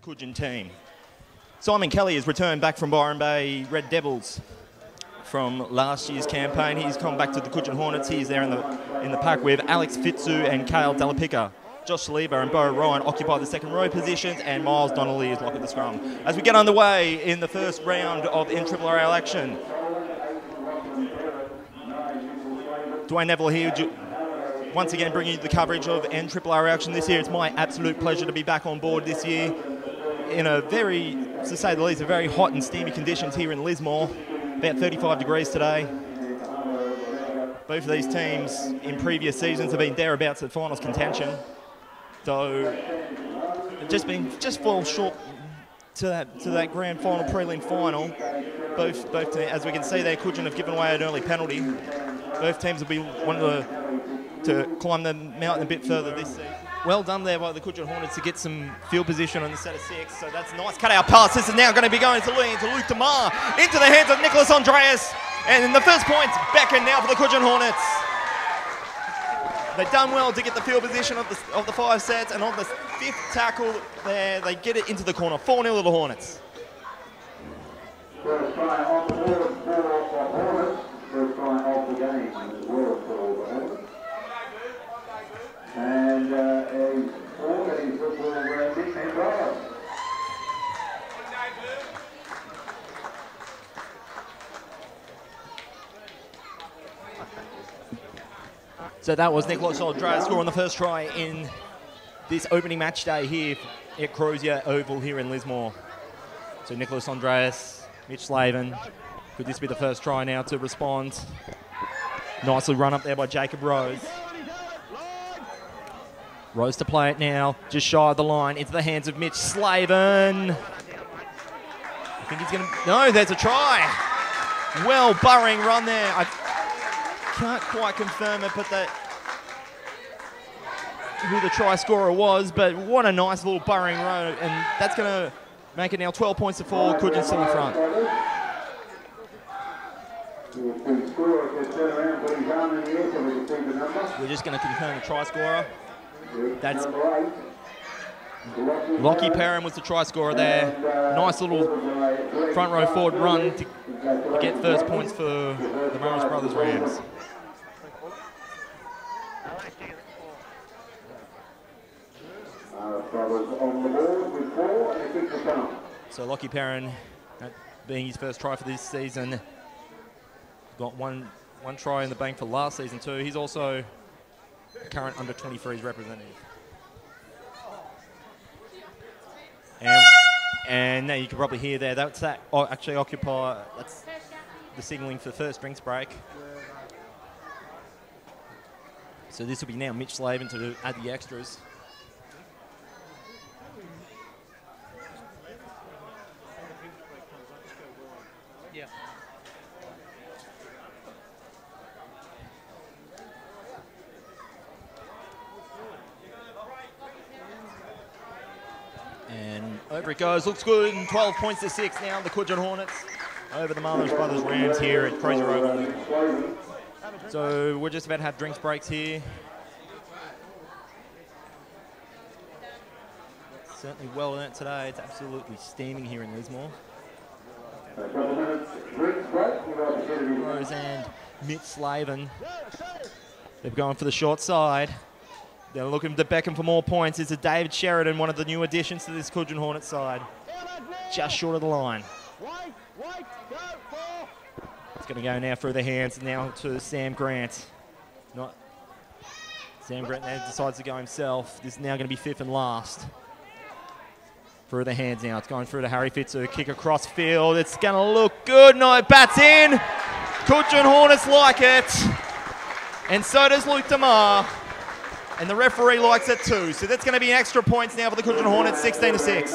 Coogin team. Simon Kelly has returned back from Byron Bay Red Devils from last year's campaign. He's come back to the Coogin Hornets. He's there in the pack with Alex Fitzu and Kale Delapica. Josh Saliba and Bo Ryan occupy the second row positions, and Miles Donnelly is locked at the scrum. As we get underway in the first round of NRRRL action, Dwayne Neville here, once again bringing you the coverage of NRRRL action this year. It's my absolute pleasure to be back on board this year in a very, to say the least, a very hot and steamy conditions here in Lismore. About 35 degrees today. Both of these teams in previous seasons have been thereabouts at finals contention. So just fall short to that grand final, prelim final. Both teams, as we can see there, Coogin have given away an early penalty. Both teams will be wanting to climb the mountain a bit further this season. Well done there by the Coogin Hornets to get some field position on the set of 6. So that's a nice cut-out pass. This is now going to be going to Luke Demar, into the hands of Nicholas Andreas. And the first points beckon now for the Coogin Hornets. They've done well to get the field position of the 5 sets, and on the 5th tackle there, they get it into the corner. 4-0 to the Hornets. First try off the board for Hornets. First try off the game as well for Hornets. And a already football Nick and Brian. So that was Nicholas Andreas scoring the first try in this opening match day here at Crozier Oval here in Lismore. So Nicholas Andreas, Mitch Slavin. Could this be the first try now to respond? Nicely run up there by Jacob Rose. Rose to play it now, just shy of the line, into the hands of Mitch Slavin. I think he's going to... No, there's a try. Well, burrowing run there. I can't quite confirm it, but who the try scorer was, but what a nice little burrowing run, and that's going to make it now 12 points to 4. Coogin still in front. We're just going to confirm the try scorer. That's Lockie Perrin was the try scorer there. Nice little front row forward run to get first points for the Morris Brothers Rams. So Lockie Perrin, that being his first try for this season, got one try in the bank for last season too. He's also a current under 23s representative. And now you can probably hear there, that's the signalling for first drinks break. So this will be now Mitch Slavin to add the extras. Yeah. And over it goes, looks good, and 12 points to 6 now, the Coogin Hornets over the Marlins Brothers Rams here at Crozier Oval. So we're just about to have drinks breaks here. Certainly well in it today, it's absolutely steaming here in Lismore. Rose and Mitch Slavin, they've gone for the short side. They're looking to beckon for more points. It's a David Sheridan, one of the new additions to this Coogin Hornets side. Just short of the line. It's going to go now through the hands now to Sam Grant. Sam Grant now decides to go himself. This is now going to be 5th and last. Through the hands now. It's going through to Harry Fitzu. Kick across field. It's going to look good. No, it bats in. Coogin Hornets like it. And so does Luke Demar. And the referee likes it too. So that's going to be extra points now for the Coogin Hornets, 16 to 6.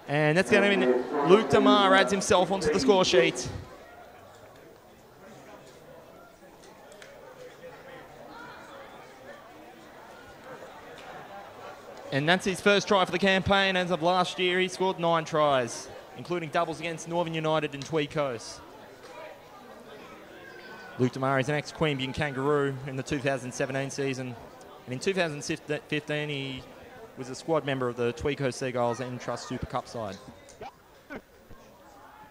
And that's going to be Luke Demar adds himself onto the score sheet. And that's his first try for the campaign. As of last year, he scored 9 tries, including doubles against Northern United and Tweed Coast. Luke Demar is an ex-Queanbeyan Kangaroo in the 2017 season. And in 2015, he was a squad member of the Tweeko Seagulls and Trust Super Cup side.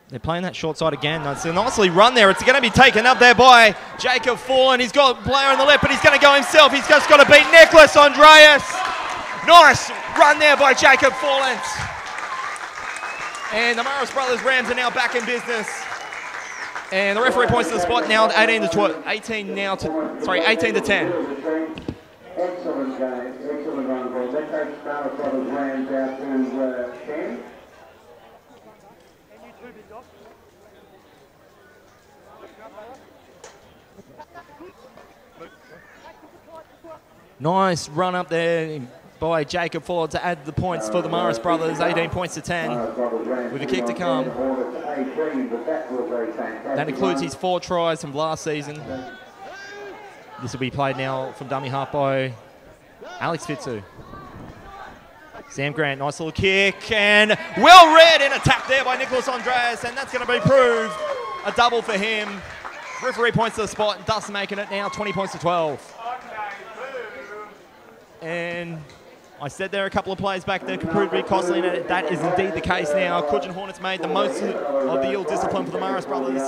They're playing that short side again. It's a nicely run there. It's going to be taken up there by Jacob Fallen. He's got a player on the left, but he's going to go himself. He's just got to beat Nicholas Andreas. Nice run there by Jacob Fallen. And the Morris Brothers Rams are now back in business. And the referee points to the spot now, 18 to 10. Excellent game, excellent run ball. That takes Morris Brothers Rams out to 10. Nice run up there by Jacob Ford to add the points for the Morris Brothers, 18 points to 10, with a kick to come. That includes his 4 tries from last season. This will be played now from dummy half by Alex Fitzu. Sam Grant, nice little kick, and well read in a tap there by Nicholas Andreas, and that's going to be proved a double for him. Referee points to the spot, and Dust making it now 20 points to 12. And I said there a couple of plays back there could prove to be costly, and that is indeed the case now. Coogin Hornets made the most of the ill discipline for the Morris Brothers.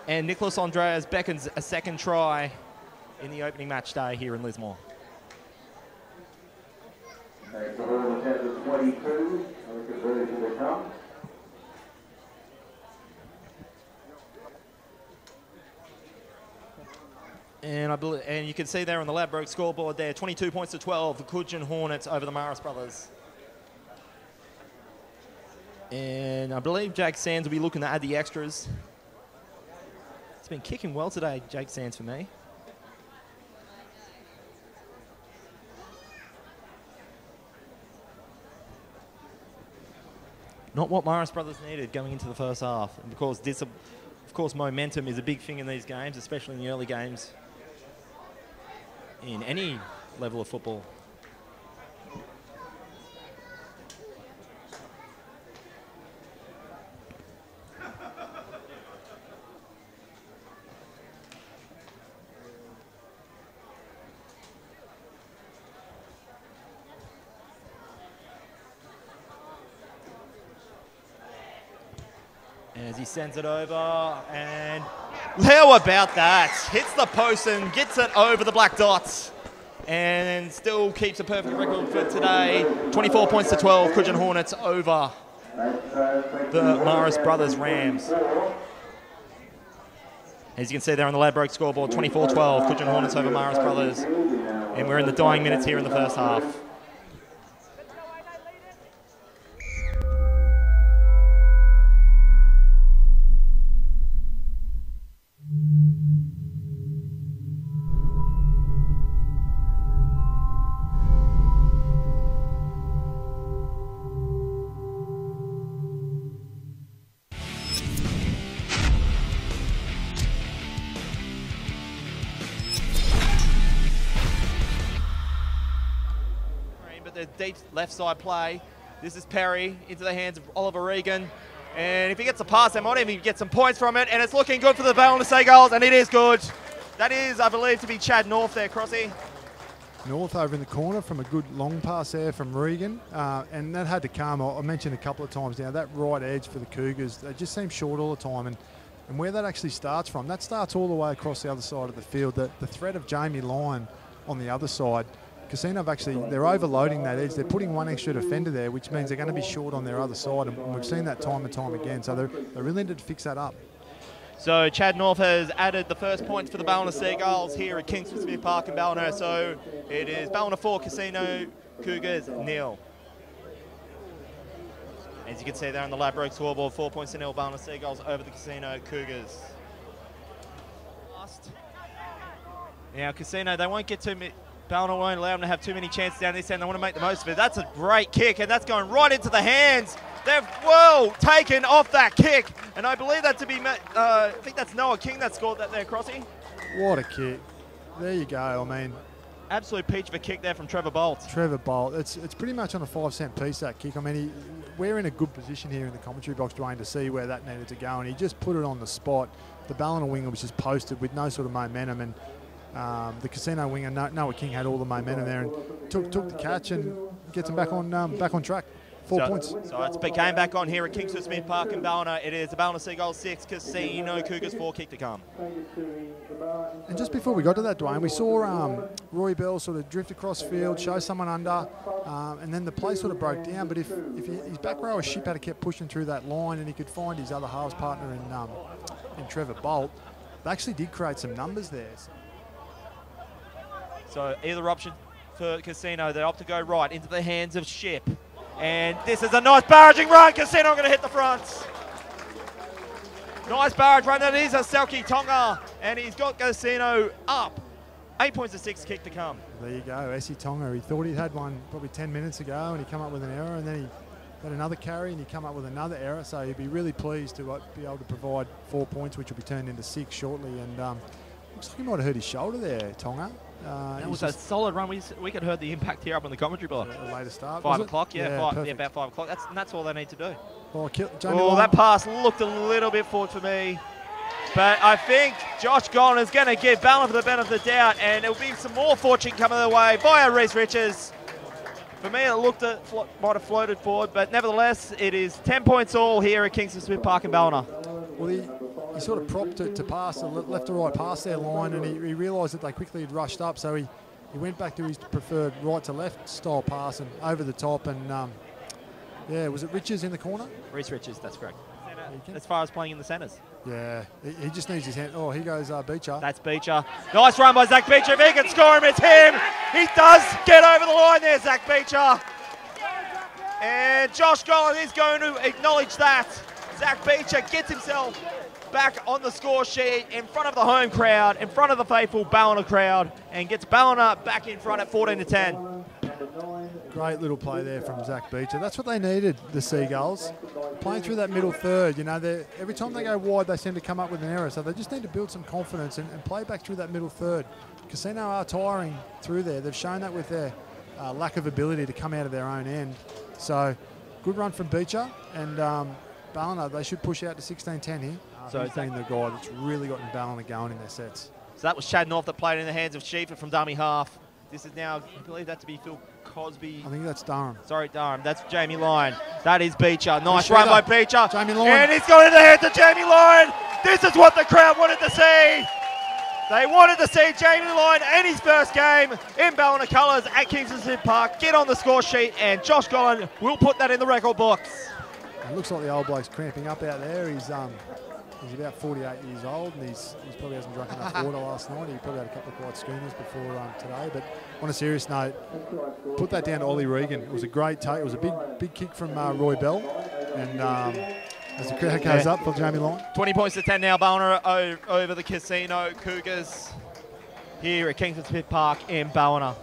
And Nicholas Andreas beckons a second try in the opening match day here in Lismore. And I believe, and you can see there on the Ladbrokes scoreboard there, 22 points to 12 for Coogin Hornets over the Morris Brothers. And I believe Jake Sands will be looking to add the extras. It's been kicking well today, Jake Sands, for me. Not what Morris Brothers needed going into the first half. And of course, momentum is a big thing in these games, especially in the early games in any level of football. As he sends it over, and how about that? Hits the post and gets it over the black dots, and still keeps a perfect record for today. 24 points to 12, Coogin Hornets over the Morris Brothers Rams. As you can see there on the Ladbrokes scoreboard, 24-12, Coogin Hornets over Morris Brothers, and we're in the dying minutes here in the first half. Deep left side play. This is Perry into the hands of Oliver Regan, and if he gets a pass, they might even get some points from it, and it's looking good for the Ballina Seagulls, and it is good. That is, I believe, to be Chad North there, Crossy. North over in the corner from a good long pass there from Regan, and that had to come. I mentioned a couple of times now, that right edge for the Cougars, they just seem short all the time, and where that actually starts from, that starts all the way across the other side of the field. The threat of Jamie Lyon on the other side, Casino they're overloading that edge. They're putting one extra defender there, which means they're going to be short on their other side, and we've seen that time and time again. So they really need to fix that up. So Chad North has added the first points for the Ballina Seagulls here at Kingston Smith Park in Ballina. So it is Ballina 4, Casino Cougars 0. As you can see there on the Ladbrokes scoreboard, 4 points to 0, Ballina Seagulls over the Casino Cougars. Now Casino, they won't get too many. Ballina won't allow them to have too many chances down this end. They want to make the most of it. That's a great kick, and that's going right into the hands. They've well taken off that kick, and I believe that to be, I think that's Noah King that scored that there, Crossy. What a kick. There you go. I mean, absolute peach of a kick there from Trevor Bolt. Trevor Bolt. It's pretty much on a 5-cent piece, that kick. I mean, we're in a good position here in the commentary box, Dwayne, to see where that needed to go, and he just put it on the spot. The Ballina winger was just posted with no sort of momentum, and the Casino winger, Noah King, had all the momentum there and took the catch and gets them back on track. 4 points. So it's game back on here at Kingsford Smith Park in Ballina. It is the Ballina Seagulls 6, Casino Cougars 4, kick to come. And just before we got to that, Dwayne, we saw Roy Bell sort of drift across field, show someone under, and then the play sort of broke down. But if his back rower Ship had kept pushing through that line and he could find his other halves partner in Trevor Bolt, they actually did create some numbers there. So either option for Casino, they opt to go right into the hands of Ship. And this is a nice barraging run. Casino going to hit the front. Nice barrage run. That is a Selkie Tonga. And he's got Casino up. 8 points to 6, kick to come. There you go, Essie Tonga. He thought he'd had one probably 10 minutes ago and he come up with an error, and then he had another carry and he come up with another error. So he'd be really pleased to be able to provide 4 points, which will be turned into 6 shortly. And looks like he might have hurt his shoulder there, Tonga. That was a solid run. We could heard the impact here up on the commentary block. A later start. 5 o'clock, yeah, about 5 o'clock. That's all they need to do. That pass looked a little bit forward for me. But I think Josh Golan is going to give Ballina the benefit of the doubt, and there will be some more fortune coming their way via Reece Riches. For me, it looked might have floated forward, but nevertheless, it is 10 points all here at Kingston Smith Park in Ballina. Well, he sort of propped it to pass, a left to right pass their line, and he realised that they quickly had rushed up, so he went back to his preferred right to left style pass and over the top, and yeah, was it Riches in the corner? Reece Riches, that's correct. As far as playing in the centres. Yeah, he just needs his hand. Oh, here goes Beecher. That's Beecher. Nice run by Zach Beecher. If he can score him, it's him. He does get over the line there, Zach Beecher. And Josh Golan is going to acknowledge that. Zach Beecher gets himself back on the score sheet in front of the home crowd, in front of the faithful Ballina crowd, and gets Ballina back in front at 14-10. Great little play there from Zach Beecher. That's what they needed, the Seagulls. Playing through that middle third, you know, every time they go wide, they seem to come up with an error. So they just need to build some confidence and play back through that middle third. Casino are tiring through there. They've shown that with their lack of ability to come out of their own end. So good run from Beecher, and Ballina, they should push out to 16-10 here. So he's been the guy that's really gotten Ballina going in their sets. So that was Chad North that played in the hands of Schiefer from dummy half. This is now, I believe that to be Phil Cosby. I think that's Durham. Sorry, Durham. That's Jamie Lyon. That is Beecher. Nice run by Beecher. Jamie Lyon. And he's got in the hands of Jamie Lyon. This is what the crowd wanted to see. They wanted to see Jamie Lyon and his first game in Ballina colours at Kingston Smith Park get on the score sheet, and Josh Golan will put that in the record books. It looks like the old bloke's cramping up out there. He's about 48 years old, and he's probably hasn't drunk enough water last night. He probably had a couple of quiet schooners before today. But on a serious note, put that down to Ollie Regan. It was a great take. It was a big kick from Roy Bell. And as the crowd goes up for Jamie Lyon. 20 points to 10 now, Ballina over the Casino Cougars here at Kingston Smith Park in Ballina.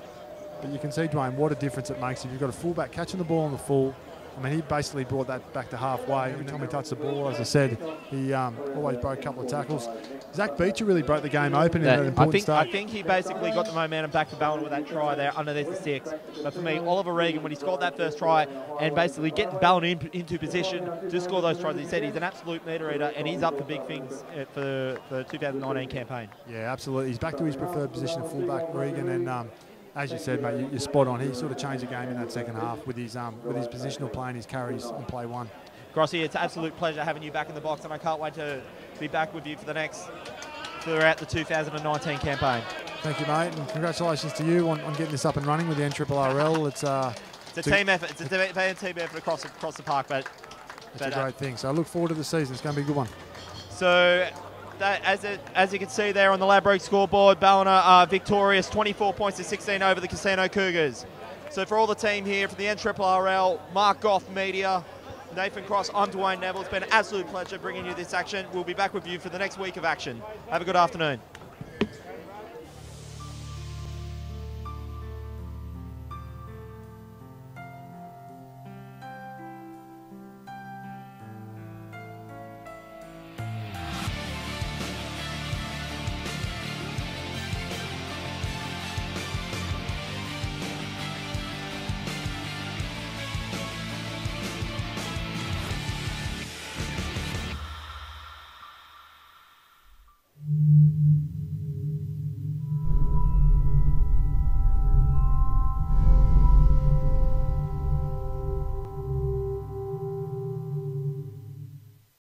But you can see, Dwayne, what a difference it makes if you've got a fullback catching the ball on the full. I mean, he basically brought that back to halfway. Every time he touched the ball, as I said, he always broke a couple of tackles. Zach Beecher really broke the game open in an important start. I think he basically got the momentum back for Ballina with that try there underneath the six. But for me, Oliver Regan, when he scored that first try and basically getting Ballina into position to score those tries, he said he's an absolute meter eater and he's up for big things for the 2019 campaign. Yeah, absolutely. He's back to his preferred position of fullback, Regan, and as you said, mate, you're spot on. He sort of changed the game in that second half with his positional play and his carries in play one. Grossi, it's an absolute pleasure having you back in the box, and I can't wait to be back with you throughout the 2019 campaign. Thank you, mate, and congratulations to you on getting this up and running with the NRRRL. It's a team effort. It's a team effort across the park, but it's a great thing. So I look forward to the season. It's going to be a good one. So, as you can see there on the Ladbrokes scoreboard, Ballina are victorious, 24 points to 16 over the Casino Cougars. So for all the team here, for the NRRRL, Mark Goff Media, Nathan Cross, I'm Dwayne Neville. It's been an absolute pleasure bringing you this action. We'll be back with you for the next week of action. Have a good afternoon.